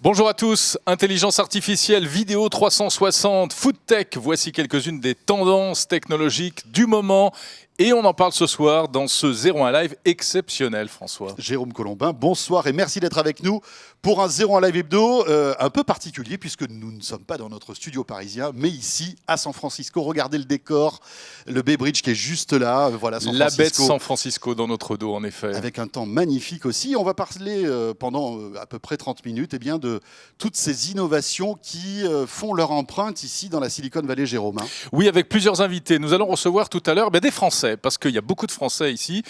Bonjour à tous, intelligence artificielle, vidéo 360, food tech, voici quelques-unes des tendances technologiques du moment et on en parle ce soir dans ce 01 Live exceptionnel, François. Jérôme Colombin, bonsoir et merci d'être avec nous pour un 01 Live hebdo un peu particulier puisque nous ne sommes pas dans notre studio parisien mais ici à San Francisco. Regardez le décor, le Bay Bridge qui est juste là, voilà San La Francisco. baie de San Francisco dans notre dos en effet. Avec un temps magnifique aussi. On va parler pendant à peu près 30 minutes de toutes ces innovations qui font leur empreinte ici dans la Silicon Valley, Jérôme. Oui, avec plusieurs invités. Nous allons recevoir tout à l'heure des Français, parce qu'il y a beaucoup de Français ici.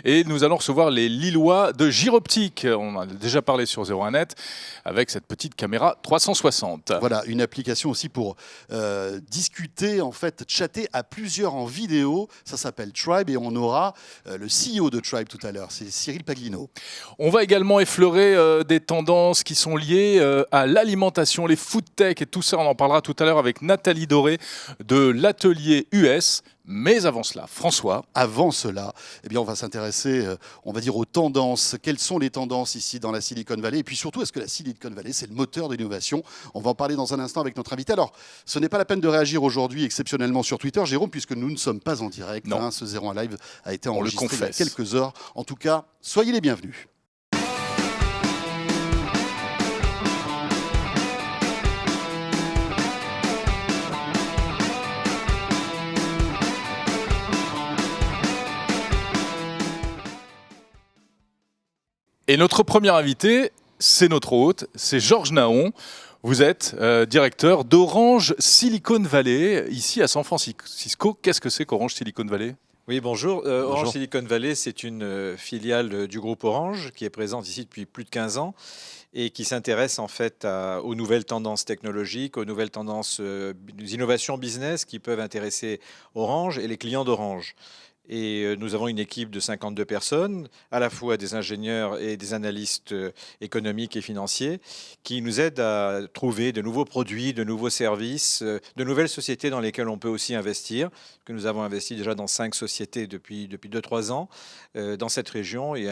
Et nous allons recevoir les Lillois de Gyroptique. On en a déjà parlé sur 01net avec cette petite caméra 360. Voilà, une application aussi pour discuter, en fait, chatter à plusieurs en vidéo. Ça s'appelle Tribe et on aura le CEO de Tribe tout à l'heure, c'est Cyril Paglino. On va également effleurer des tendances qui sont liées à l'alimentation, les food tech et tout ça. On en parlera tout à l'heure avec Nathalie Doré de l'atelier US. Mais avant cela, François. Avant cela, on va s'intéresser, on va dire, aux tendances. Quelles sont les tendances ici dans la Silicon Valley? Et puis surtout, est-ce que la Silicon Valley, c'est le moteur de l'innovation? On va en parler dans un instant avec notre invité. Alors, ce n'est pas la peine de réagir aujourd'hui exceptionnellement sur Twitter, Jérôme, puisque nous ne sommes pas en direct. Non. Ce 01 Live a été enregistré il y a confesse. quelques heures. En tout cas, soyez les bienvenus. Et notre premier invité, c'est notre hôte, c'est Georges Naon. Vous êtes directeur d'Orange Silicon Valley, ici à San Francisco. Qu'est-ce que c'est qu'Orange Silicon Valley ? Oui, bonjour. Orange Silicon Valley, c'est une filiale du groupe Orange qui est présente ici depuis plus de 15 ans et qui s'intéresse en fait aux nouvelles tendances technologiques, aux nouvelles tendances d'innovation business qui peuvent intéresser Orange et les clients d'Orange. Et nous avons une équipe de 52 personnes, à la fois des ingénieurs et des analystes économiques et financiers, qui nous aident à trouver de nouveaux produits, de nouveaux services, de nouvelles sociétés dans lesquelles on peut aussi investir. Que nous avons investi déjà dans 5 sociétés depuis 2-3 ans dans cette région et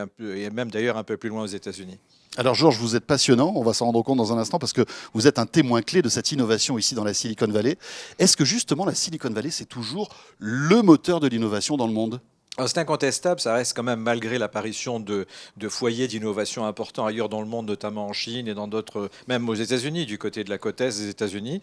même d'ailleurs un peu plus loin aux États-Unis. Alors Georges, vous êtes passionnant, on va s'en rendre compte dans un instant parce que vous êtes un témoin clé de cette innovation ici dans la Silicon Valley. Est-ce que justement la Silicon Valley, c'est toujours le moteur de l'innovation dans le monde ? Alors, c'est incontestable, ça reste quand même, malgré l'apparition de foyers d'innovation importants ailleurs dans le monde, notamment en Chine et dans d'autres, même aux États-Unis, du côté de la côte est des États-Unis,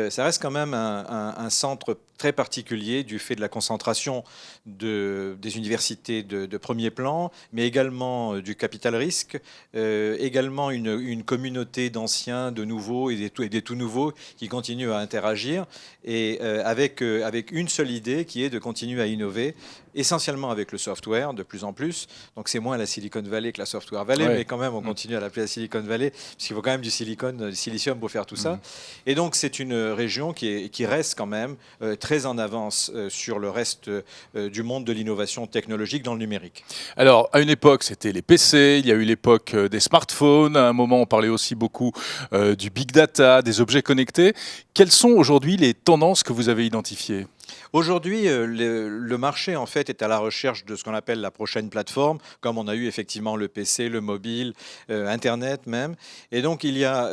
ça reste quand même un centre très particulier du fait de la concentration des universités de premier plan, mais également du capital risque, également une communauté d'anciens, de nouveaux et des tout nouveaux qui continuent à interagir et avec une seule idée qui est de continuer à innover, essentiellement avec le software de plus en plus. Donc c'est moins la Silicon Valley que la Software Valley, mais quand même on continue à l'appeler la Silicon Valley, parce qu'il faut quand même du silicium pour faire tout ça. Et donc c'est une région qui reste quand même très en avance sur le reste du monde de l'innovation technologique dans le numérique. Alors, à une époque, c'était les PC, il y a eu l'époque des smartphones, à un moment, on parlait aussi beaucoup du big data, des objets connectés. Quelles sont aujourd'hui les tendances que vous avez identifiées ? Aujourd'hui, le marché en fait est à la recherche de ce qu'on appelle la prochaine plateforme, comme on a eu effectivement le PC, le mobile, Internet même. Et donc il y a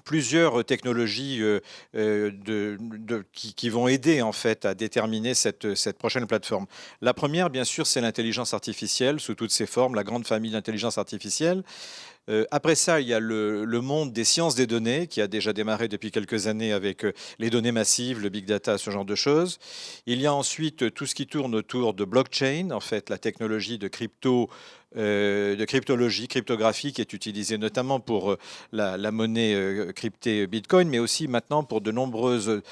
plusieurs technologies qui vont aider en fait à déterminer cette prochaine plateforme. La première, bien sûr, c'est l'intelligence artificielle sous toutes ses formes, la grande famille d'intelligence artificielle. Après ça, il y a le monde des sciences des données qui a déjà démarré depuis quelques années avec les données massives, le big data, ce genre de choses. Il y a ensuite tout ce qui tourne autour de blockchain, en fait, la technologie de cryptologie, cryptographie qui est utilisée notamment pour la monnaie cryptée Bitcoin, mais aussi maintenant pour de nombreuses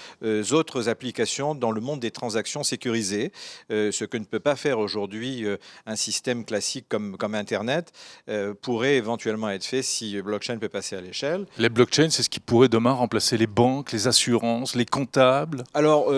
autres applications dans le monde des transactions sécurisées, ce que ne peut pas faire aujourd'hui un système classique comme Internet pourrait éventuellement être fait si blockchain peut passer à l'échelle. Les blockchains, c'est ce qui pourrait demain remplacer les banques, les assurances, les comptables. Alors,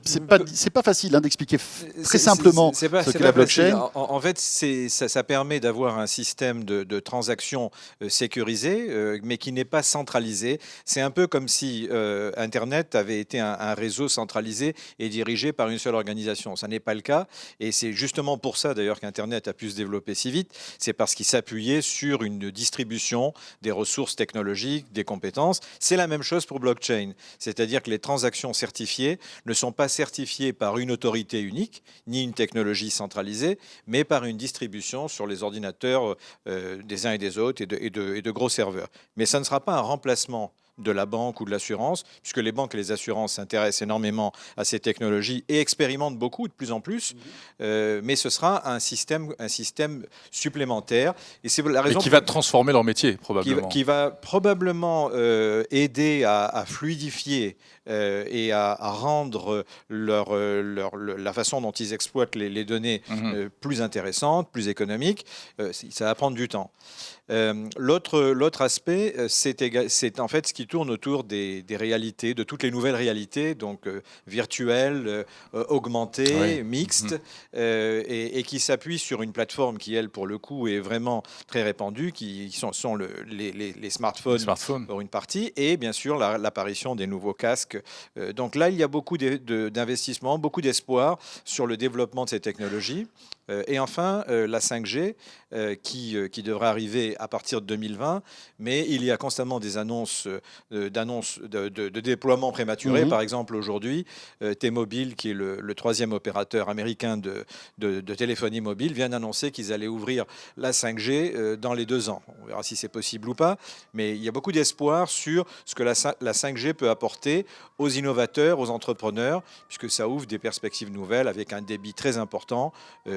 c'est pas facile d'expliquer très simplement ce qu'est la blockchain. En fait, ça permet permet d'avoir un système de transactions sécurisé, mais qui n'est pas centralisé. C'est un peu comme si Internet avait été un réseau centralisé et dirigé par une seule organisation. Ça n'est pas le cas, et c'est justement pour ça d'ailleurs qu'Internet a pu se développer si vite. C'est parce qu'il s'appuyait sur une distribution des ressources technologiques, des compétences. C'est la même chose pour blockchain, c'est-à-dire que les transactions certifiées ne sont pas certifiées par une autorité unique, ni une technologie centralisée, mais par une distribution sur les ordinateurs des uns et des autres et de gros serveurs. Mais ça ne sera pas un remplacement de la banque ou de l'assurance, puisque les banques et les assurances s'intéressent énormément à ces technologies et expérimentent beaucoup, de plus en plus, mais ce sera un système supplémentaire. Et c'est la raison Et qui va transformer leur métier, probablement. qui va probablement aider à fluidifier et à rendre la façon dont ils exploitent les données plus intéressante, plus économique. Ça va prendre du temps. L'autre aspect, c'est en fait ce qui tourne autour des réalités, de toutes les nouvelles réalités, donc virtuelles, augmentées, mixtes, et qui s'appuient sur une plateforme qui, elle, pour le coup, est vraiment très répandue, qui sont les smartphones pour une partie, et bien sûr l'apparition des nouveaux casques. Donc là, il y a beaucoup d'investissements, beaucoup d'espoir sur le développement de ces technologies. Et enfin, la 5G, qui devrait arriver à partir de 2020, mais il y a constamment des annonces de déploiement prématuré. Par exemple, aujourd'hui, T-Mobile, qui est le troisième opérateur américain de téléphonie mobile, vient d'annoncer qu'ils allaient ouvrir la 5G dans les 2 ans. On verra si c'est possible ou pas, mais il y a beaucoup d'espoir sur ce que la 5G peut apporter aux innovateurs, aux entrepreneurs, puisque ça ouvre des perspectives nouvelles avec un débit très important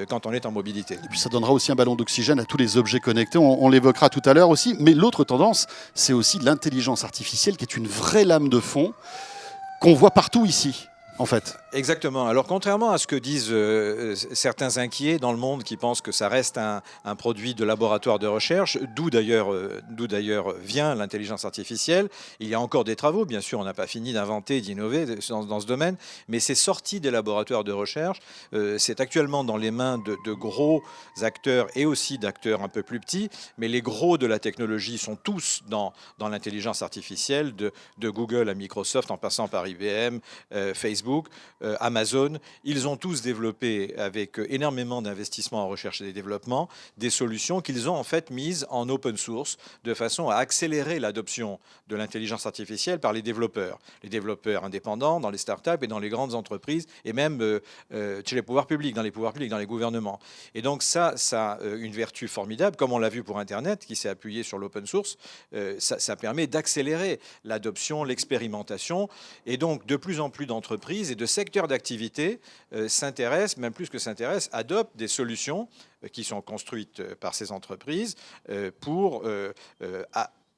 quand on est en mobilité. Et puis ça donnera aussi un ballon d'oxygène à tous les objets connectés, on l'évoquera tout à l'heure aussi. Mais l'autre tendance, c'est aussi l'intelligence artificielle qui est une vraie lame de fond qu'on voit partout ici, en fait. Exactement. Alors, contrairement à ce que disent certains inquiets dans le monde qui pensent que ça reste un produit de laboratoire de recherche, d'où d'ailleurs vient l'intelligence artificielle, il y a encore des travaux, bien sûr, on n'a pas fini d'inventer, d'innover dans ce domaine, mais c'est sorti des laboratoires de recherche, c'est actuellement dans les mains de gros acteurs et aussi d'acteurs un peu plus petits, mais les gros de la technologie sont tous dans l'intelligence artificielle, de Google à Microsoft, en passant par IBM, Facebook, Amazon. Ils ont tous développé, avec énormément d'investissements en recherche et développement, des solutions qu'ils ont en fait mises en open source de façon à accélérer l'adoption de l'intelligence artificielle par les développeurs indépendants, dans les startups et dans les grandes entreprises, et même chez les pouvoirs publics, dans les gouvernements. Et donc ça a une vertu formidable, comme on l'a vu pour Internet, qui s'est appuyé sur l'open source. Ça permet d'accélérer l'adoption, l'expérimentation, et donc de plus en plus d'entreprises et de secteurs d'activité s'intéressent, même plus que s'intéressent, adoptent des solutions qui sont construites par ces entreprises pour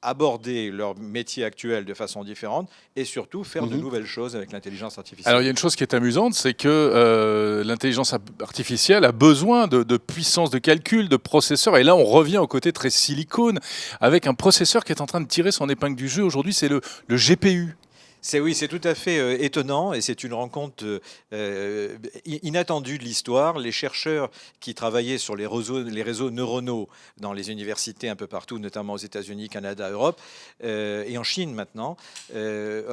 aborder leur métier actuel de façon différente et surtout faire de nouvelles choses avec l'intelligence artificielle. Alors il y a une chose qui est amusante, c'est que l'intelligence artificielle a besoin de puissance de calcul, de processeurs, et là on revient au côté très silicone, avec un processeur qui est en train de tirer son épingle du jeu. Aujourd'hui c'est le GPU. Oui, c'est tout à fait étonnant et c'est une rencontre inattendue de l'histoire. Les chercheurs qui travaillaient sur les réseaux neuronaux dans les universités un peu partout, notamment aux États-Unis, Canada, Europe et en Chine maintenant,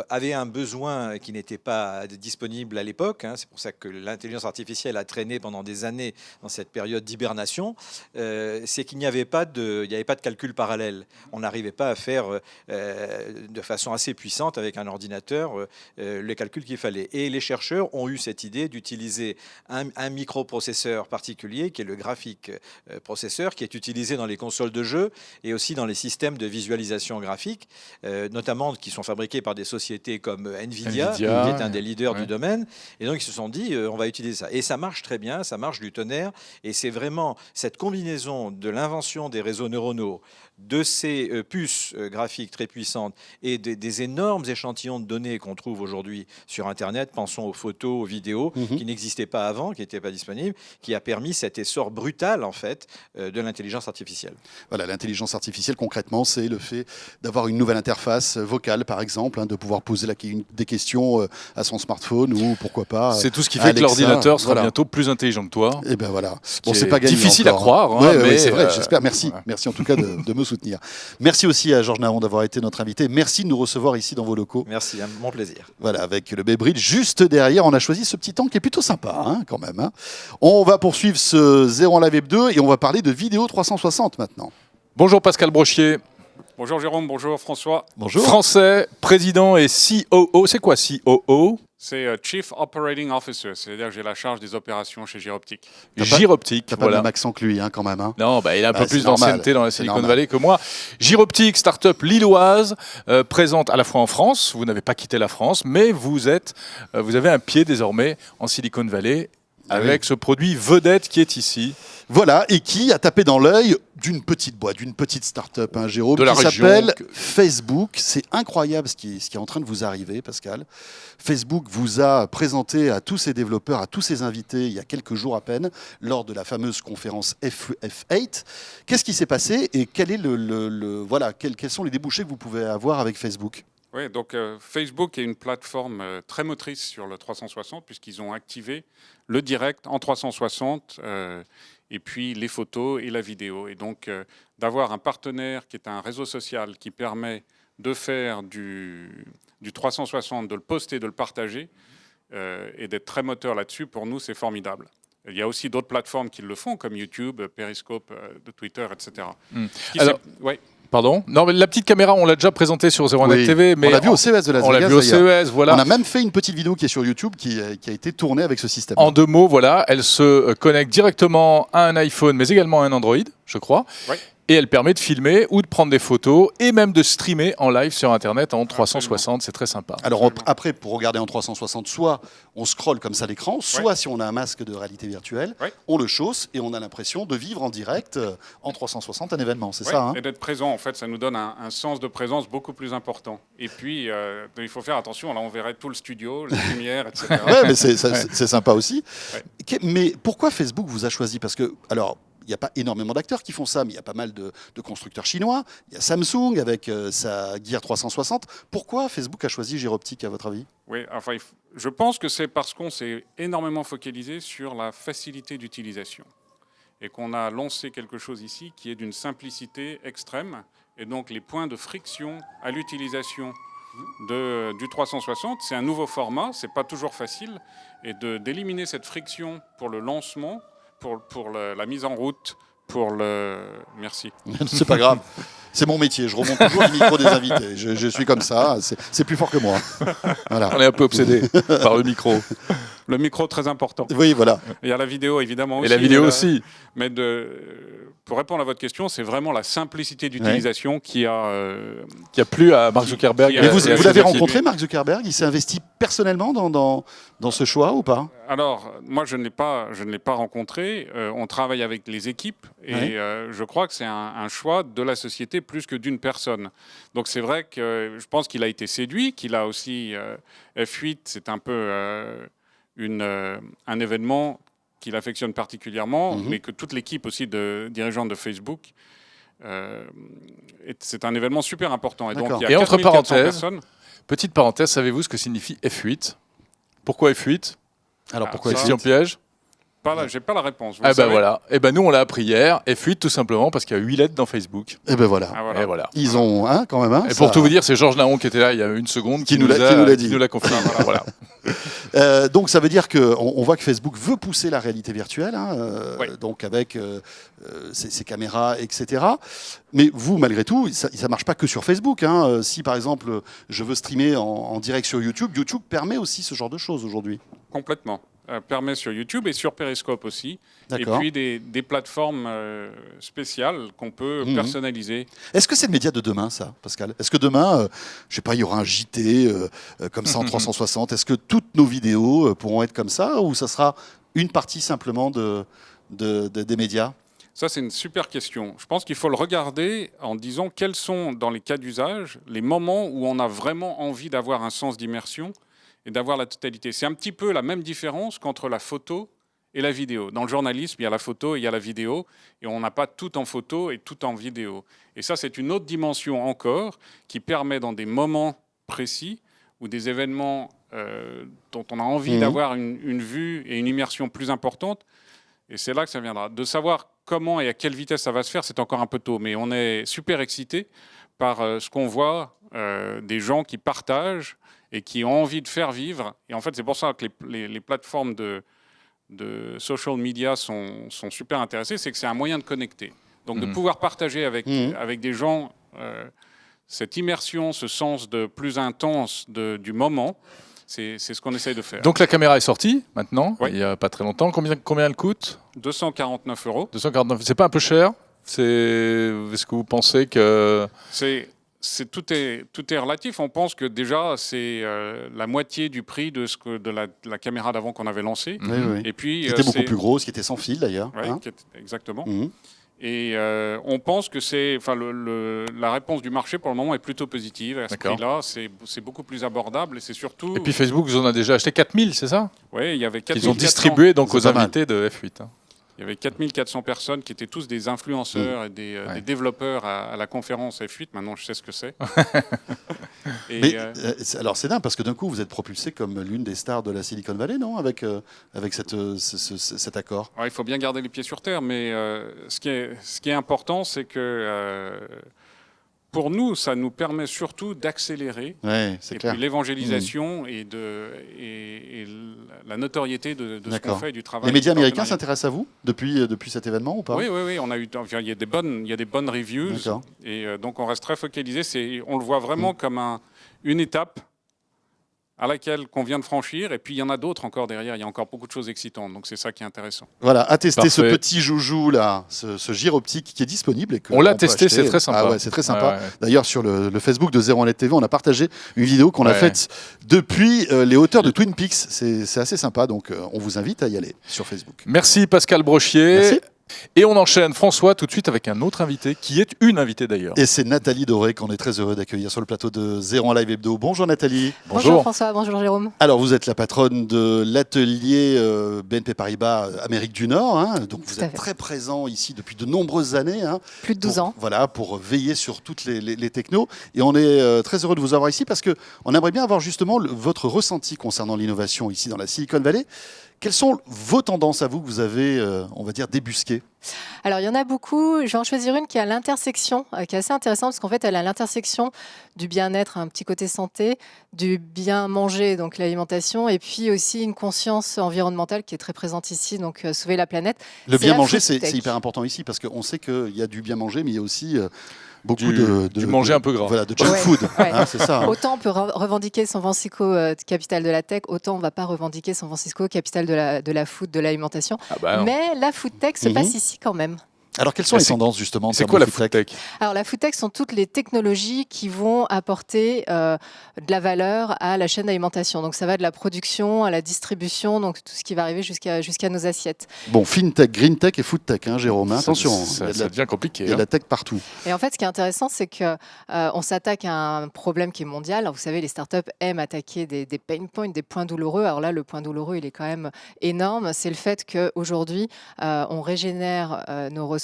avaient un besoin qui n'était pas disponible à l'époque. C'est pour ça que l'intelligence artificielle a traîné pendant des années dans cette période d'hibernation. C'est qu'il n'y avait pas de calcul parallèle. On n'arrivait pas à faire de façon assez puissante avec un ordinateur les calculs qu'il fallait. Et les chercheurs ont eu cette idée d'utiliser un microprocesseur particulier, qui est le graphic processeur, qui est utilisé dans les consoles de jeux et aussi dans les systèmes de visualisation graphique, notamment qui sont fabriqués par des sociétés comme Nvidia qui est un des leaders du domaine. Et donc, ils se sont dit, on va utiliser ça. Et ça marche très bien, ça marche du tonnerre. Et c'est vraiment cette combinaison de l'invention des réseaux neuronaux, de ces puces graphiques très puissantes et des énormes échantillons de données qu'on trouve aujourd'hui sur Internet, pensons aux photos, aux vidéos, qui n'existaient pas avant, qui n'étaient pas disponibles, qui a permis cet essor brutal, en fait, de l'intelligence artificielle. Voilà, l'intelligence artificielle, concrètement, c'est le fait d'avoir une nouvelle interface vocale, par exemple, de pouvoir poser des questions à son smartphone ou pourquoi pas. C'est tout ce qui fait que l'ordinateur sera voilà. bientôt plus intelligent que toi. Et ben voilà. Bon, c'est pas gagné difficile encore, à croire. Ouais, mais c'est vrai, j'espère. Merci. Ouais. Merci en tout cas de me soutenir. Merci aussi à Georges Naon d'avoir été notre invité. Merci de nous recevoir ici dans vos locaux. Merci, mon plaisir. Voilà, avec le Bay Bridge juste derrière, on a choisi ce petit angle qui est plutôt sympa, quand même. On va poursuivre ce 01 Live Web 2 et on va parler de vidéo 360 maintenant. Bonjour Pascal Brochier. Bonjour Jérôme, bonjour François. Bonjour. Français, président et COO. C'est quoi COO? C'est Chief Operating Officer, c'est-à-dire que j'ai la charge des opérations chez Giroptic. Giroptic, T'as pas le même accent que lui, quand même. Non, il a un peu plus normal. d'ancienneté dans la Silicon Valley que moi. Giroptic, start-up lilloise, présente à la fois en France. Vous n'avez pas quitté la France, mais vous avez un pied désormais en Silicon Valley avec ce produit vedette qui est ici. Voilà, et qui a tapé dans l'œil d'une petite boîte, d'une petite start-up, Jérôme, de la qui région, s'appelle Facebook. C'est incroyable ce qui est en train de vous arriver, Pascal. Facebook vous a présenté à tous ses développeurs, à tous ses invités, il y a quelques jours à peine, lors de la fameuse conférence F8. Qu'est-ce qui s'est passé et quel est quels sont les débouchés que vous pouvez avoir avec Facebook ? Oui, donc Facebook est une plateforme très motrice sur le 360 puisqu'ils ont activé le direct en 360 et puis les photos et la vidéo. Et donc d'avoir un partenaire qui est un réseau social qui permet de faire du 360, de le poster, de le partager et d'être très moteur là-dessus, pour nous c'est formidable. Il y a aussi d'autres plateformes qui le font comme YouTube, Periscope, de Twitter, etc. Alors, pardon. Non, mais la petite caméra, on l'a déjà présentée sur 01net TV. Mais on l'a vu au CES de Las Vegas. On l'a vu au CES, voilà. On a même fait une petite vidéo qui est sur YouTube qui a été tournée avec ce système. En 2 mots, voilà, elle se connecte directement à un iPhone, mais également à un Android, je crois. Oui. Et elle permet de filmer ou de prendre des photos et même de streamer en live sur Internet en 360. Absolument. C'est très sympa. Alors après, pour regarder en 360, soit on scrolle comme ça l'écran, soit si on a un masque de réalité virtuelle, on le chausse et on a l'impression de vivre en direct en 360 un événement. C'est ça. Et d'être présent, en fait, ça nous donne un sens de présence beaucoup plus important. Et puis, il faut faire attention. Là, on verrait tout le studio, les lumières, etc. Oui, mais c'est sympa aussi. Ouais. Mais pourquoi Facebook vous a choisi ? Parce que, alors, il n'y a pas énormément d'acteurs qui font ça, mais il y a pas mal de constructeurs chinois. Il y a Samsung avec sa Gear 360. Pourquoi Facebook a choisi Giroptic, à votre avis ? Oui, enfin, je pense que c'est parce qu'on s'est énormément focalisé sur la facilité d'utilisation et qu'on a lancé quelque chose ici qui est d'une simplicité extrême. Et donc, les points de friction à l'utilisation du 360, c'est un nouveau format, c'est pas toujours facile. Et d'éliminer cette friction pour le lancement, pour la mise en route, Merci. C'est pas grave. C'est mon métier. Je remonte toujours le micro des invités. Je suis comme ça. C'est plus fort que moi. Voilà. On est un peu obsédé par le micro. Le micro, très important. Oui, voilà. Il y a la vidéo, évidemment, aussi. Et la vidéo aussi. Mais pour répondre à votre question, c'est vraiment la simplicité d'utilisation qui a plu à Mark Zuckerberg. Mais vous l'avez rencontré, Mark Zuckerberg ? Il s'est investi personnellement dans ce choix ou pas ? Alors, moi, je ne l'ai pas rencontré. On travaille avec les équipes et je crois que c'est un choix de la société plus que d'une personne. Donc, c'est vrai que je pense qu'il a été séduit, qu'il a aussi F8, c'est un peu un événement qu'il affectionne particulièrement, mais que toute l'équipe aussi de dirigeants de Facebook, c'est un événement super important. Et donc, il y a entre parenthèses, personnes. Petite parenthèse, savez-vous ce que signifie F8 ? Pourquoi F8 ? Alors pourquoi question piège ? J'ai pas la réponse. Voilà. Et ben nous on l'a appris hier. F8 tout simplement parce qu'il y a 8 lettres dans Facebook. Et ben voilà. Et voilà. Ils ont quand même. Et pour tout vous dire, c'est Georges Naon qui était là il y a une seconde qui nous l'a confirmé. Voilà. Donc ça veut dire qu'on voit que Facebook veut pousser la réalité virtuelle, donc avec ses caméras, etc. Mais vous, malgré tout, ça ne marche pas que sur Facebook. Si par exemple je veux streamer en direct sur YouTube, YouTube permet aussi ce genre de choses aujourd'hui. Complètement. Permet sur YouTube et sur Periscope aussi. D'accord. Et puis des plateformes spéciales qu'on peut personnaliser. Est-ce que c'est le média de demain, ça, Pascal ? Est-ce que demain, je sais pas, il y aura un JT comme ça en 360 ? Est-ce que toutes nos vidéos pourront être comme ça ou ça sera une partie simplement des médias ? Ça, c'est une super question. Je pense qu'il faut le regarder en disant quels sont, dans les cas d'usage, les moments où on a vraiment envie d'avoir un sens d'immersion et d'avoir la totalité. C'est un petit peu la même différence qu'entre la photo et la vidéo. Dans le journalisme, il y a la photo et il y a la vidéo, et on n'a pas tout en photo et tout en vidéo. Et ça, c'est une autre dimension encore qui permet, dans des moments précis ou des événements dont on a envie d'avoir une vue et une immersion plus importante, et c'est là que ça viendra. De savoir comment et à quelle vitesse ça va se faire, c'est encore un peu tôt, mais on est super excités par ce qu'on voit des gens qui partagent et qui ont envie de faire vivre. Et en fait, c'est pour ça que les plateformes de social media sont super intéressées, c'est que c'est un moyen de connecter. Donc de pouvoir partager avec des gens cette immersion, ce sens de plus intense du moment, c'est ce qu'on essaye de faire. Donc la caméra est sortie maintenant, Oui. il n'y a pas très longtemps. Combien elle coûte? 249 €. 249. C'est pas un peu cher? Est-ce que vous pensez que... Tout est relatif. On pense que déjà, c'est la moitié du prix de la caméra d'avant qu'on avait lancée. Oui, oui. Et puis, Qui était beaucoup plus grosse, qui était sans fil d'ailleurs. Ouais, hein. exactement. Mhm. Et on pense que la réponse du marché pour le moment est plutôt positive. À ce D'accord. prix-là, c'est beaucoup plus abordable et c'est surtout. Et puis Facebook vous en a déjà acheté 4000, c'est ça? Oui, il y avait 4400. Ils ont distribué donc C'est aux pas mal. invités de F8. Il y avait 4400 personnes qui étaient tous des influenceurs et des développeurs à la conférence F8. Maintenant, je sais ce que c'est. Et, Mais alors c'est dingue parce que d'un coup vous êtes propulsé comme l'une des stars de la Silicon Valley, non, avec cet accord. il faut bien garder les pieds sur terre, mais ce qui est important, c'est que pour nous, ça nous permet surtout d'accélérer Ouais, c'est et clair. puis l'évangélisation et la notoriété de ce qu'on D'accord. fait et du travail. Les médias du américains partenariat. s'intéressent à vous depuis cet événement ou pas? Oui, on a eu. Il y a des bonnes reviews D'accord. et donc on reste très focalisé. On le voit vraiment comme une étape à laquelle qu'on vient de franchir, et puis il y en a d'autres encore derrière. Il y a encore beaucoup de choses excitantes, donc c'est ça qui est intéressant. Voilà, à tester ce Parfait. petit joujou là, ce gire optique qui est disponible. Et que On l'a peut testé, acheter. c'est très sympa. Ah ouais, c'est très sympa. Ouais, ouais. D'ailleurs, sur le Facebook de 01net TV, on a partagé une vidéo qu'on a Ouais. faite depuis les hauteurs de Twin Peaks. C'est assez sympa, donc on vous invite à y aller sur Facebook. Merci Pascal Brochier. Merci. Et on enchaîne, François, tout de suite avec un autre invité, qui est une invitée d'ailleurs. Et c'est Nathalie Doré qu'on est très heureux d'accueillir sur le plateau de 01 Live Hebdo. Bonjour Nathalie. Bonjour François, bonjour Jérôme. Alors vous êtes la patronne de l'atelier BNP Paribas Amérique du Nord, hein. Donc vous Tout à êtes fait. très présent ici depuis de nombreuses années. Hein, Plus de 12 ans. Voilà, pour veiller sur toutes les technos. Et on est très heureux de vous avoir ici parce qu'on aimerait bien avoir justement votre ressenti concernant l'innovation ici dans la Silicon Valley. Quelles sont vos tendances à vous que vous avez, on va dire, débusquées? Alors il y en a beaucoup, je vais en choisir une qui est à l'intersection, qui est assez intéressante parce qu'en fait elle est à l'intersection du bien-être, un petit côté santé, du bien manger, donc l'alimentation, et puis aussi une conscience environnementale qui est très présente ici, donc sauver la planète. Le C'est bien la manger, food tech. c'est hyper important ici parce qu'on sait qu'il y a du bien manger, mais il y a aussi beaucoup Du manger un peu gras. Voilà, de junk Ouais. food, Ouais. hein, c'est ça. Hein. Autant on peut revendiquer San Francisco capitale de la tech, autant on ne va pas revendiquer San Francisco capitale de la food, de l'alimentation. Ah bah non. Mais la food tech se Mhm. passe ici quand même. Alors quelles sont les C'est- tendances justement en C'est termes quoi de la food food tech? Alors la food tech sont toutes les technologies qui vont apporter de la valeur à la chaîne d'alimentation. Donc ça va de la production à la distribution, donc tout ce qui va arriver jusqu'à nos assiettes. Bon, fintech, green tech et food tech, hein, Jérôme. Hein, Ça- attention, ça, il y a de ça la- devient compliqué. il y a de hein. la tech partout. Et en fait, ce qui est intéressant, c'est que on s'attaque à un problème qui est mondial. Alors, vous savez, les startups aiment attaquer des pain points, des points douloureux. Alors là, le point douloureux, il est quand même énorme. C'est le fait qu'aujourd'hui, on régénère nos ressources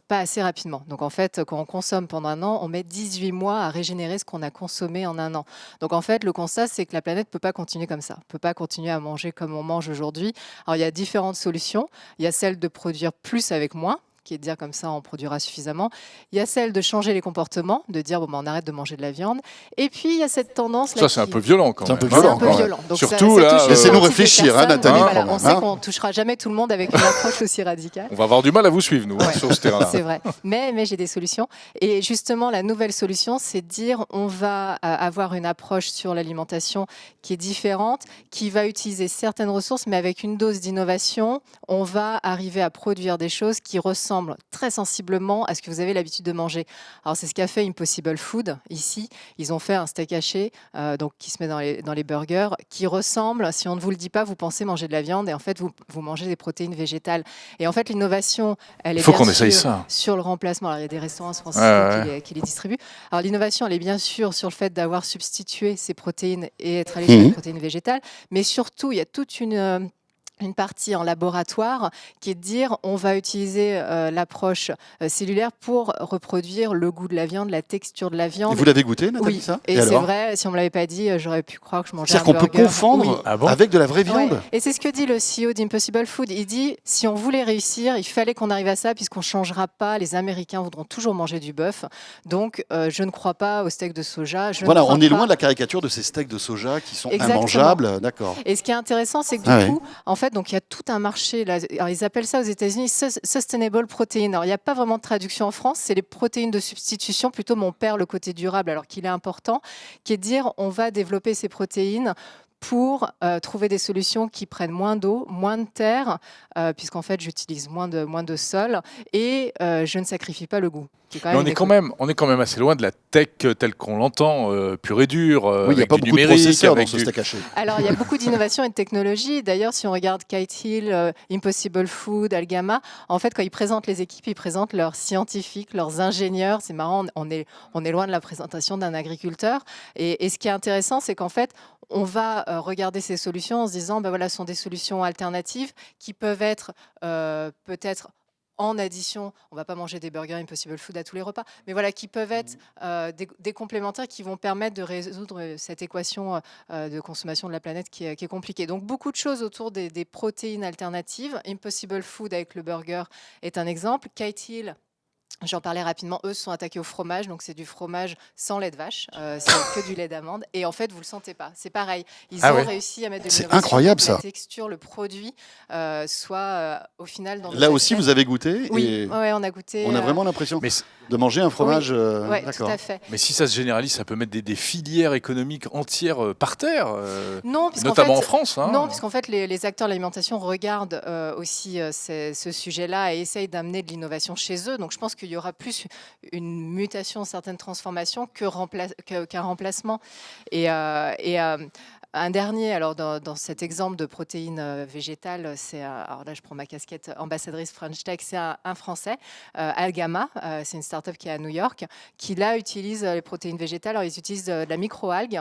pas assez rapidement. Donc en fait, quand on consomme pendant un an, on met 18 mois à régénérer ce qu'on a consommé en un an. Donc en fait, le constat, c'est que la planète ne peut pas continuer comme ça. Ne peut pas continuer à manger comme on mange aujourd'hui. Alors il y a différentes solutions. Il y a celle de produire plus avec moins, qui est de dire comme ça on produira suffisamment. Il y a celle de changer les comportements, de dire bon, ben, on arrête de manger de la viande. Et puis il y a cette tendance là. Ça, c'est un peu violent quand C'est un même. peu hein. C'est un peu quand même. violent. Donc Surtout, là, touche une Laissez-nous quantité de réfléchir, hein, personnes. Nathalie, Voilà, quand même, on sait hein. qu'on touchera jamais tout le monde avec une approche aussi radicale. On va avoir du mal à vous suivre, nous, hein, Ouais. sur ce terrain-là. C'est vrai. Mais j'ai des solutions. Et justement, la nouvelle solution, c'est de dire on va avoir une approche sur l'alimentation qui est différente, qui va utiliser certaines ressources, mais avec une dose d'innovation, on va arriver à produire des choses qui ressemblent ressemble très sensiblement à ce que vous avez l'habitude de manger. Alors c'est ce qu'a fait Impossible Food ici. Ils ont fait un steak haché donc qui se met dans les burgers, qui ressemble, si on ne vous le dit pas, vous pensez manger de la viande et en fait vous mangez des protéines végétales. Et en fait l'innovation, elle est Il faut bien qu'on essaye sûr ça. sur le remplacement. Alors il y a des restaurants français qui les distribuent. Alors l'innovation, elle est bien sûr sur le fait d'avoir substitué ces protéines et être allé sur les protéines végétales, mais surtout il y a toute une partie en laboratoire qui est de dire on va utiliser l'approche cellulaire pour reproduire le goût de la viande, la texture de la viande. Et vous l'avez goûté, Nathalie, Oui, ça? et c'est vrai, si on ne me l'avait pas dit, j'aurais pu croire que je mangeais un C'est-à-dire qu'on peut burger. confondre Ah bon avec de la vraie viande? Ouais. Et c'est ce que dit le CEO d'Impossible Food. Il dit, si on voulait réussir, il fallait qu'on arrive à ça, puisqu'on ne changera pas. Les Américains voudront toujours manger du bœuf. Donc, je ne crois pas au steak de soja. Voilà, on est pas... loin de la caricature de ces steaks de soja qui sont Exactement. immangeables. D'accord. Et ce qui est intéressant, c'est que du coup, en fait, donc il y a tout un marché. Là, alors, ils appellent ça aux États-Unis Sustainable Protein. Alors, il n'y a pas vraiment de traduction en France. C'est les protéines de substitution. Plutôt, mon père, le côté durable, alors qu'il est important, qui est de dire on va développer ces protéines pour trouver des solutions qui prennent moins d'eau, moins de terre, puisqu'en fait j'utilise moins de sol et je ne sacrifie pas le goût. Mais on est quand même assez loin de la tech telle qu'on l'entend, pure et dure. Oui, il n'y a pas beaucoup de processeurs dans ce steak haché. Alors, il y a beaucoup d'innovations et de technologies. D'ailleurs, si on regarde Kite Hill, Impossible Food, Algama, en fait, quand ils présentent les équipes, ils présentent leurs scientifiques, leurs ingénieurs. C'est marrant, on est loin de la présentation d'un agriculteur. Et ce qui est intéressant, c'est qu'en fait, on va regarder ces solutions en se disant, ben voilà, ce sont des solutions alternatives qui peuvent être peut-être en addition, on ne va pas manger des burgers Impossible Food à tous les repas, mais voilà, qui peuvent être des complémentaires qui vont permettre de résoudre cette équation de consommation de la planète qui est compliquée. Donc beaucoup de choses autour des protéines alternatives. Impossible Food avec le burger est un exemple. Kite Hill, j'en parlais rapidement, eux se sont attaqués au fromage, donc c'est du fromage sans lait de vache, c'est que du lait d'amande, et en fait vous le sentez pas, c'est pareil, ils ont réussi à mettre de l'innovation. C'est incroyable ça. La texture, le produit soit au final dans là aussi vous avez goûté? Oui, et on a goûté. on a vraiment l'impression de manger un fromage. Oui, tout à fait. Mais si ça se généralise, ça peut mettre des filières économiques entières par terre, non, notamment en France. Hein. Non, puisqu'en fait les acteurs de l'alimentation regardent aussi ce sujet-là et essayent d'amener de l'innovation chez eux, donc je pense qu'il y aura plus une mutation, certaines transformations qu'un remplacement. Et un dernier, alors dans cet exemple de protéines végétales, alors là je prends ma casquette ambassadrice French Tech, c'est un Français, Algama, c'est une start-up qui est à New York, qui là utilise les protéines végétales. Alors ils utilisent de la microalgue.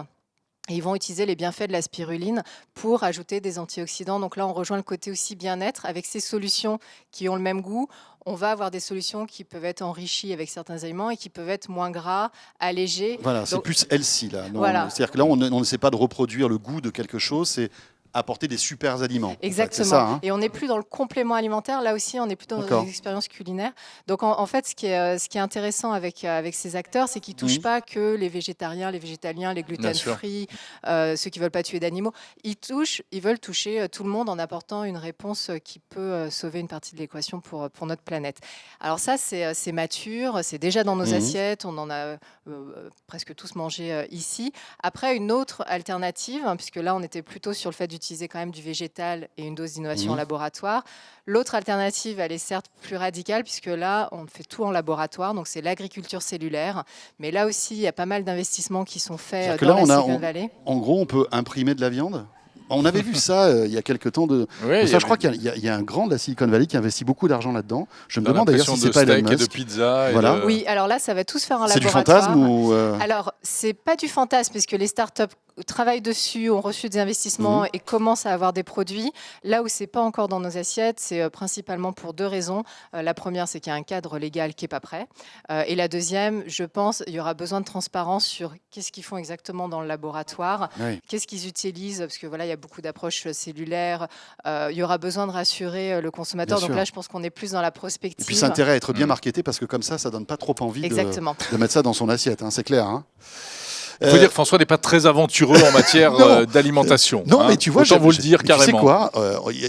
Et ils vont utiliser les bienfaits de la spiruline pour ajouter des antioxydants. Donc là, on rejoint le côté aussi bien-être. Avec ces solutions qui ont le même goût, on va avoir des solutions qui peuvent être enrichies avec certains aliments et qui peuvent être moins gras, allégés. Voilà, c'est plus healthy là. Voilà. C'est-à-dire que là, on n'essaie pas de reproduire le goût de quelque chose, c'est apporter des super aliments. Exactement. En fait, c'est ça, hein. Et on n'est plus dans le complément alimentaire. Là aussi, on est plutôt dans des expériences culinaires. Donc, en fait, ce qui est intéressant avec ces acteurs, c'est qu'ils ne touchent pas que les végétariens, les végétaliens, les gluten-free, ceux qui ne veulent pas tuer d'animaux. Ils veulent toucher tout le monde en apportant une réponse qui peut sauver une partie de l'équation pour notre planète. Alors ça, c'est mature, c'est déjà dans nos assiettes. On en a presque tous mangé ici. Après, une autre alternative, hein, puisque là, on était plutôt sur le fait d'utiliser quand même du végétal et une dose d'innovation en laboratoire. L'autre alternative, elle est certes plus radicale, puisque là, on fait tout en laboratoire, donc c'est l'agriculture cellulaire. Mais là aussi, il y a pas mal d'investissements qui sont faits dans la Silicon Valley. En gros, on peut imprimer de la viande? On avait vu ça il y a quelques temps. Je crois qu'il y a un grand de la Silicon Valley qui investit beaucoup d'argent là-dedans. Je me demande d'ailleurs si c'est pas Elon Musk. Et de pizza. Voilà. Oui, alors là, ça va tout se faire en laboratoire. C'est du fantasme ou Alors, c'est pas du fantasme, puisque les startups travaillent dessus, ont reçu des investissements et commencent à avoir des produits. Là où c'est pas encore dans nos assiettes, c'est principalement pour deux raisons. La première, c'est qu'il y a un cadre légal qui est pas prêt. Et la deuxième, je pense, il y aura besoin de transparence sur qu'est-ce qu'ils font exactement dans le laboratoire, qu'est-ce qu'ils utilisent, parce que voilà, il y a beaucoup d'approches cellulaires. Il y aura besoin de rassurer le consommateur. Bien Donc sûr. là, je pense qu'on est plus dans la prospective. Et puis, c'est intérêt à être bien marketé parce que comme ça donne pas trop envie de mettre ça dans son assiette. Hein, c'est clair. Hein. Il faut dire que François n'est pas très aventureux en matière d'alimentation. Non, mais tu vois, autant vous le dire carrément. Tu sais quoi,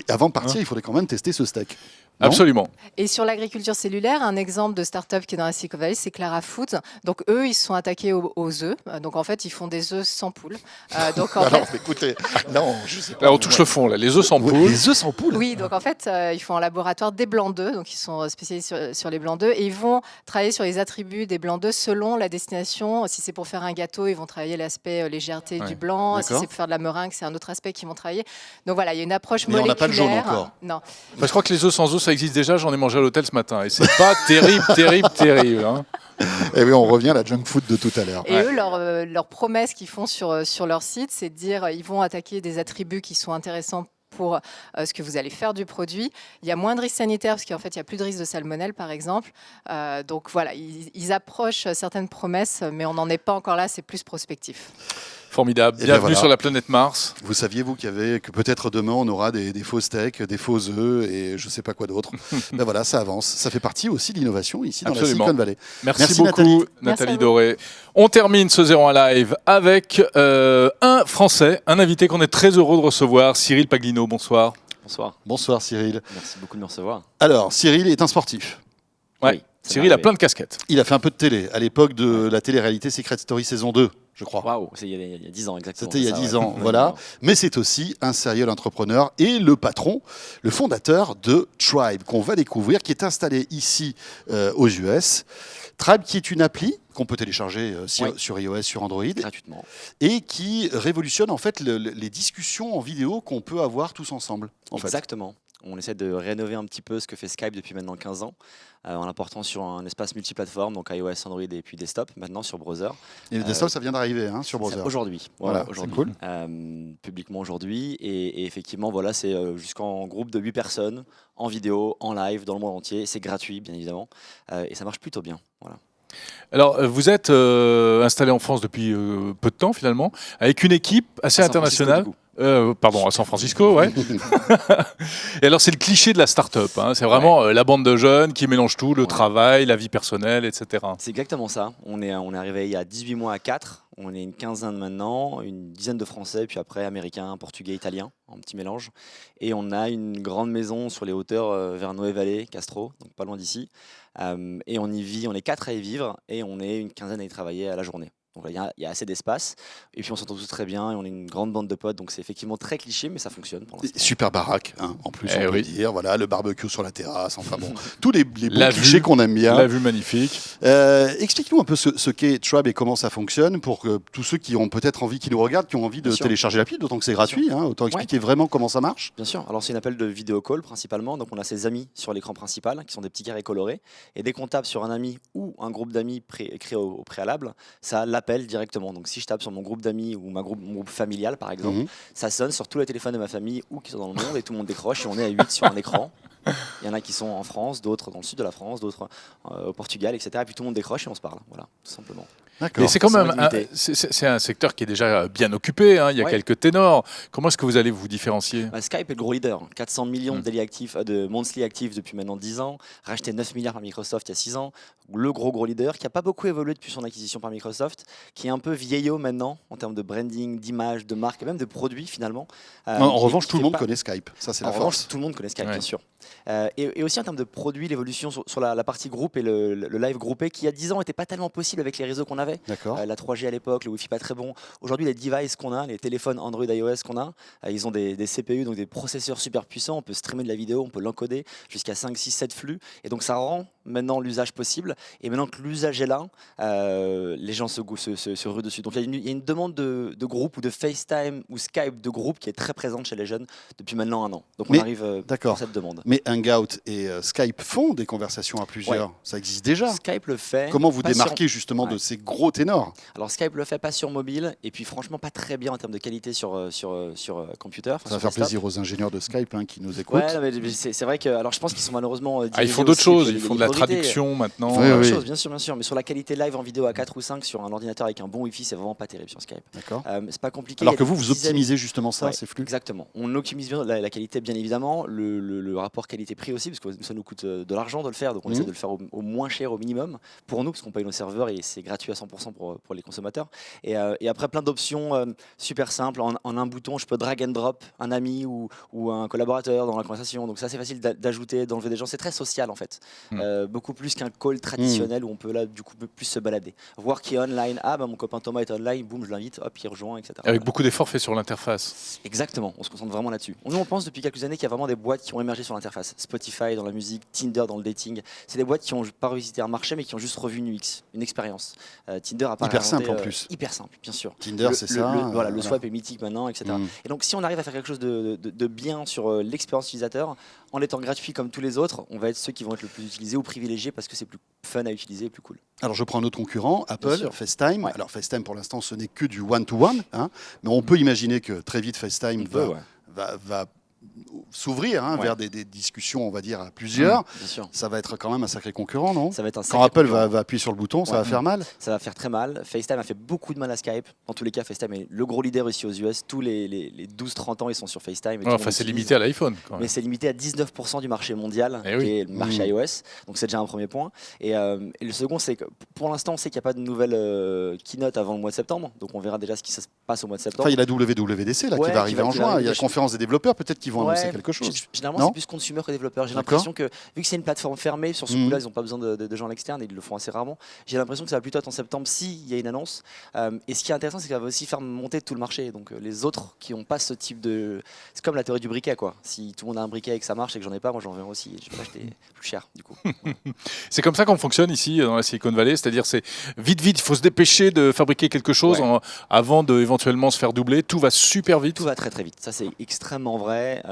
avant de partir, il faudrait quand même tester ce steak. Non. Absolument. Et sur l'agriculture cellulaire, un exemple de start-up qui est dans la Silicon Valley, c'est Clara Foods. Donc eux, ils se sont attaqués aux œufs. Donc en fait, ils font des œufs sans poule. Donc en Alors, fait, écoutez, non, je sais pas. Là, on touche le fond, là. Les œufs sans Ouais, poule. les œufs sans poule. oui, donc en fait, ils font en laboratoire des blancs d'œufs. Donc ils sont spécialisés sur les blancs d'œufs et ils vont travailler sur les attributs des blancs d'œufs selon la destination. Si c'est pour faire un gâteau, ils vont travailler l'aspect légèreté Ouais. du blanc. Si D'accord. c'est pour faire de la meringue, c'est un autre aspect qu'ils vont travailler. Donc voilà, il y a une approche Mais on n'a moléculaire. pas le jaune encore. Non. Bah, je crois que les œufs sans œufs, ça existe déjà. J'en ai mangé à l'hôtel ce matin. Et c'est pas terrible. Hein. Eh oui, on revient à la junk food de tout à l'heure. Et eux, leur promesse qu'ils font sur leur site, c'est de dire ils vont attaquer des attributs qui sont intéressants pour ce que vous allez faire du produit. Il y a moins de risques sanitaires parce qu'en fait, il n'y a plus de risque de salmonelle, par exemple. Donc voilà, ils approchent certaines promesses, mais on n'en est pas encore là, c'est plus prospectif. Formidable. Et ben Bienvenue voilà. sur la planète Mars. Vous saviez, vous, que peut-être demain, on aura des faux steaks, des faux œufs et je ne sais pas quoi d'autre. Ben voilà, ça avance. Ça fait partie aussi de l'innovation ici dans Absolument. la Silicon Valley. Merci Merci, beaucoup, Nathalie. Merci à vous. Doré. On termine ce 01 Live avec un Français, un invité qu'on est très heureux de recevoir, Cyril Paglino. Bonsoir. Bonsoir, Bonsoir, Cyril. merci beaucoup de me recevoir. Alors, Cyril est un sportif. Ouais. Oui, ça Cyril m'est a plein de casquettes. Il a fait un peu de télé à l'époque de la télé-réalité Secret Story saison 2, je crois. Waouh, c'est il y a 10 ans exactement. C'était il y a ça, 10 ouais. ans, voilà. Mais c'est aussi un serial entrepreneur et le patron, le fondateur de Tribe, qu'on va découvrir, qui est installé ici aux US. Tribe, qui est une appli qu'on peut télécharger sur iOS, sur Android, Gratuitement. et qui révolutionne en fait les discussions en vidéo qu'on peut avoir tous ensemble. En fait. Exactement. On essaie de rénover un petit peu ce que fait Skype depuis maintenant 15 ans, en l'apportant sur un espace multiplateforme, donc iOS, Android et puis desktop, maintenant sur browser. Et le desktop, ça vient d'arriver hein, sur browser. Aujourd'hui, Voilà, voilà, c'est aujourd'hui. cool. Publiquement aujourd'hui. Et effectivement, voilà, c'est jusqu'en groupe de 8 personnes, en vidéo, en live, dans le monde entier. C'est gratuit, bien évidemment. Et ça marche plutôt bien. Voilà. Alors, vous êtes installé en France depuis peu de temps finalement, avec une équipe assez À San Francisco, internationale. du coup. Pardon, à San Francisco, ouais. Et alors, c'est le cliché de la start-up. Hein. C'est vraiment la bande de jeunes qui mélange tout, le Ouais. travail, la vie personnelle, etc. C'est exactement ça. On est arrivé il y a 18 mois à 4. On est une quinzaine maintenant, une dizaine de Français, puis après Américains, Portugais, Italiens, en petit mélange. Et on a une grande maison sur les hauteurs vers Noé Valley, Castro, donc pas loin d'ici. Et on y vit, on est 4 à y vivre et on est une quinzaine à y travailler à la journée. Donc là, il y a assez d'espace. Et puis on s'entend tous très bien et on est une grande bande de potes. Donc c'est effectivement très cliché, mais ça fonctionne pour l'instant. Super baraque, hein, en plus, Eh on peut oui. dire. Voilà, le barbecue sur la terrasse, enfin bon, tous les bons La clichés vue. qu'on aime bien. La vue magnifique. Explique-nous un peu ce qu'est Tribe et comment ça fonctionne pour que tous ceux qui ont peut-être envie, qui nous regardent, qui ont envie de Bien sûr. télécharger l'appli, d'autant que c'est gratuit, hein, autant expliquer vraiment comment ça marche. Bien sûr. Alors, c'est une appel de vidéo call principalement. Donc, on a ses amis sur l'écran principal qui sont des petits carrés colorés. Et dès qu'on tape sur un ami ou un groupe d'amis créé au préalable, ça l'appelle directement. Donc, si je tape sur mon groupe d'amis ou mon groupe familial, par exemple, Mhm. ça sonne sur tous les téléphones de ma famille ou qui sont dans le monde et tout le monde décroche et on est à 8 sur un écran. Il y en a qui sont en France, d'autres dans le sud de la France, d'autres au Portugal, etc. Et puis tout le monde décroche et on se parle. Voilà, tout simplement. D'accord. Mais c'est quand sans même limiter. c'est un secteur qui est déjà bien occupé. Hein. Il y a Ouais. quelques ténors. Comment est-ce que vous allez vous différencier? Bah, Skype est le gros leader. 400 millions Mm. de, daily actifs, de monthly actifs depuis maintenant 10 ans. Racheté 9 milliards par Microsoft il y a 6 ans. Le gros leader qui n'a pas beaucoup évolué depuis son acquisition par Microsoft, qui est un peu vieillot maintenant en termes de branding, d'image, de marque et même de produits finalement. En Qui- revanche, qui tout le fait monde pas- connaît Skype. Ça, c'est En la revanche, force. tout le monde connaît Skype, Ouais. bien sûr. Et aussi en termes de produits, l'évolution sur la partie groupe et le live groupé, qui il y a 10 ans n'était pas tellement possible avec les réseaux qu'on avait. D'accord. La 3G à l'époque, le Wi-Fi pas très bon. Aujourd'hui, les devices qu'on a, les téléphones Android, iOS qu'on a, ils ont des CPU, donc des processeurs super puissants. On peut streamer de la vidéo, on peut l'encoder jusqu'à 5, 6, 7 flux. Et donc, ça rend maintenant l'usage possible. Et maintenant que l'usage est là, les gens se ruent dessus. Donc, il y a une demande de groupe ou de FaceTime ou Skype de groupe qui est très présente chez les jeunes depuis maintenant 1 an. Donc, on Mais- arrive d'accord. pour cette demande. Mais Hangout et Skype font des conversations à plusieurs. Ça existe déjà. Skype le fait. Comment vous pas sur- démarquez justement de Ouais. ces gros ténors? Alors Skype le fait pas sur mobile et puis franchement pas très bien en termes de qualité sur computer. Ça va faire plaisir aux ingénieurs de Skype hein, qui nous écoutent. Ouais, non, mais c'est vrai que alors je pense qu'ils sont malheureusement Ah, ils dirigés font d'autres aussi, choses. que Ils les font de la priorité. traduction maintenant. Ils font Oui, plein de oui. choses, bien sûr, mais sur la qualité live en vidéo à 4 ou 5 sur un ordinateur avec un bon Wi-Fi, c'est vraiment pas terrible sur Skype. D'accord. C'est pas compliqué. Alors il y a que des vous dizaines- optimisez justement ça, Ouais, ces flux. Exactement. On optimise bien la qualité, bien évidemment, le rapport qualité-prix aussi, parce que ça nous coûte de l'argent de le faire, donc on essaie de le faire au moins cher, au minimum, pour nous, parce qu'on paye nos serveurs et c'est gratuit à 100% pour les consommateurs. Et après, plein d'options super simples. En un bouton, je peux drag and drop un ami ou un collaborateur dans la conversation. Donc c'est assez facile d'ajouter, d'enlever des gens. C'est très social en fait. Beaucoup plus qu'un call traditionnel où on peut là du coup plus se balader. Voir qui est online. Ah bah mon copain Thomas est online, boum, je l'invite, hop, il rejoint, etc. Avec beaucoup d'efforts faits sur l'interface. Exactement, on se concentre vraiment là-dessus. Nous, on pense depuis quelques années qu'il y a vraiment des boîtes qui ont émergé sur l'interface. Spotify dans la musique, Tinder dans le dating. C'est des boîtes qui n'ont pas revisité un marché, mais qui ont juste revu une UX, une expérience. Tinder a pas Hyper réinventé, simple, en plus. Hyper simple, bien sûr. Tinder, c'est ça. Voilà, le voilà. swipe est mythique maintenant, etc. Mm. Et donc, si on arrive à faire quelque chose de bien sur l'expérience utilisateur, en étant gratuit comme tous les autres, on va être ceux qui vont être le plus utilisés ou privilégiés parce que c'est plus fun à utiliser et plus cool. Alors je prends un autre concurrent, Apple, sûr. FaceTime. Ouais. Alors FaceTime pour l'instant ce n'est que du one-to-one, hein, mais on peut imaginer que très vite FaceTime va s'ouvrir Ouais. vers des discussions, on va dire, à plusieurs. Bien sûr. Ça va être quand même un sacré concurrent, non? Ça va être un Quand sacré Apple concurrent. va appuyer sur le bouton, ça Ouais. va faire mal. Ça va faire très mal. FaceTime a fait beaucoup de mal à Skype. Dans tous les cas, FaceTime est le gros leader ici aux US. Tous les 12-30 ans, ils sont sur FaceTime. et tout le Enfin, monde c'est l'utilise. limité à l'iPhone. Quand même. Mais c'est limité à 19% du marché mondial, Eh oui. qui est le marché iOS. Donc c'est déjà un premier point. Et le second, c'est que pour l'instant, on sait qu'il n'y a pas de nouvelle keynote avant le mois de septembre. Donc on verra déjà ce qui se passe au mois de septembre. Enfin, il y a la WWDC là, Ouais, qui va arriver en qui va juin. Il y a arriver. la conférence des développeurs, peut-être qu'ils vont annoncer Ouais, quelque chose. Généralement, Non c'est plus consumer que développeur. J'ai D'accord. l'impression que, vu que c'est une plateforme fermée, sur ce coup-là, ils n'ont pas besoin de gens à l'externe et ils le font assez rarement. J'ai l'impression que ça va plutôt être en septembre s'il y a une annonce. Et ce qui est intéressant, c'est que ça va aussi faire monter tout le marché. Donc les autres qui n'ont pas ce type de. C'est comme la théorie du briquet, quoi. Si tout le monde a un briquet et que ça marche et que j'en ai pas, moi j'en veux aussi. Je vais l'acheter plus cher, du coup. C'est comme ça qu'on fonctionne ici dans la Silicon Valley, c'est-à-dire c'est vite, il faut se dépêcher de fabriquer quelque chose Ouais. avant de éventuellement se faire doubler. Tout va super vite. Tout va très très vite, ça c'est extrêmement vrai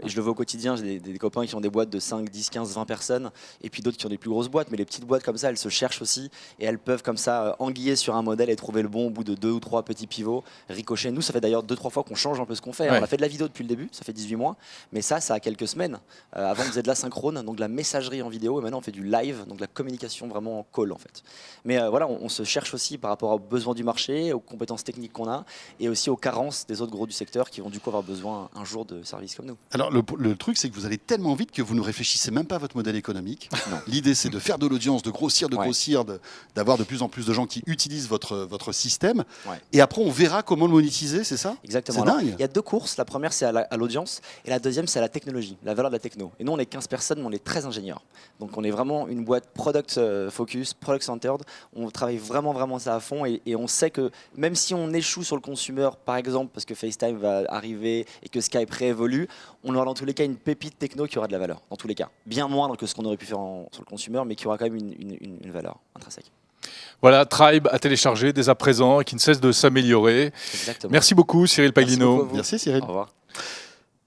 et je le vois au quotidien, j'ai des copains qui ont des boîtes de 5, 10, 15, 20 personnes et puis d'autres qui ont des plus grosses boîtes, mais les petites boîtes comme ça elles se cherchent aussi et elles peuvent comme ça anguiller sur un modèle et trouver le bon au bout de 2 ou 3 petits pivots, ricocher. Nous ça fait d'ailleurs 2-3 fois qu'on change un peu ce qu'on fait, Ouais. on a fait de la vidéo depuis le début, ça fait 18 mois, mais ça a quelques semaines. Avant on faisait de l'asynchrone, donc de la messagerie en vidéo et maintenant on fait du live, donc de la communication vraiment en call en fait. Mais voilà, on se cherche aussi par rapport aux besoins du marché, aux compétences techniques qu'on a et aussi aux carences des autres gros du secteur qui vont du coup avoir besoin un jour de services comme nous. Alors le truc, c'est que vous allez tellement vite que vous ne réfléchissez même pas à votre modèle économique. L'idée, c'est de faire de l'audience, de grossir, d'avoir de plus en plus de gens qui utilisent votre système. Ouais. Et après, on verra comment le monétiser, c'est ça? Exactement. C'est Alors, dingue. il y a deux courses. La première, c'est à l'audience. Et la deuxième, c'est à la technologie, la valeur de la techno. Et nous, on est 15 personnes, mais on est très ingénieurs. Donc, on est vraiment une boîte product focus, product centered. On travaille vraiment ça à fond. Et on sait que même si on échoue sur le consumer, par exemple, parce que FaceTime va arriver et que Skype réévolue, on aura dans tous les cas une pépite techno qui aura de la valeur. Dans tous les cas. Bien moindre que ce qu'on aurait pu faire sur le consumer, mais qui aura quand même une valeur intrinsèque. Voilà, Tribe à télécharger dès à présent et qui ne cesse de s'améliorer. Exactement. Merci beaucoup Cyril Merci beaucoup à Paglino. vous. Merci Cyril. Au revoir.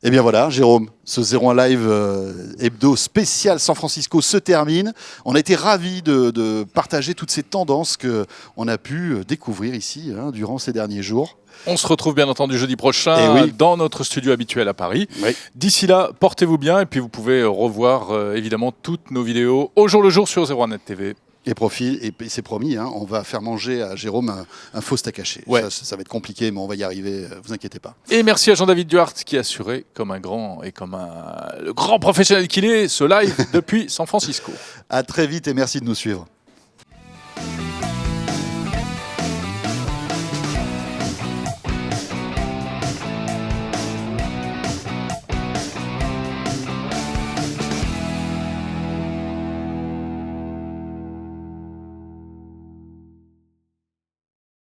Eh bien voilà, Jérôme, ce 01 Live hebdo spécial San Francisco se termine. On a été ravis de partager toutes ces tendances qu'on a pu découvrir ici durant ces derniers jours. On se retrouve bien entendu jeudi prochain Eh oui. dans notre studio habituel à Paris. Oui. D'ici là, portez-vous bien et puis vous pouvez revoir évidemment toutes nos vidéos au jour le jour sur 01net TV. Et profil, et c'est promis, on va faire manger à Jérôme un faux steak haché. Ouais. Ça va être compliqué, mais on va y arriver, vous inquiétez pas. Et merci à Jean-David Duarte qui a assuré comme un grand et comme le grand professionnel qu'il est ce live depuis San Francisco. À très vite et merci de nous suivre.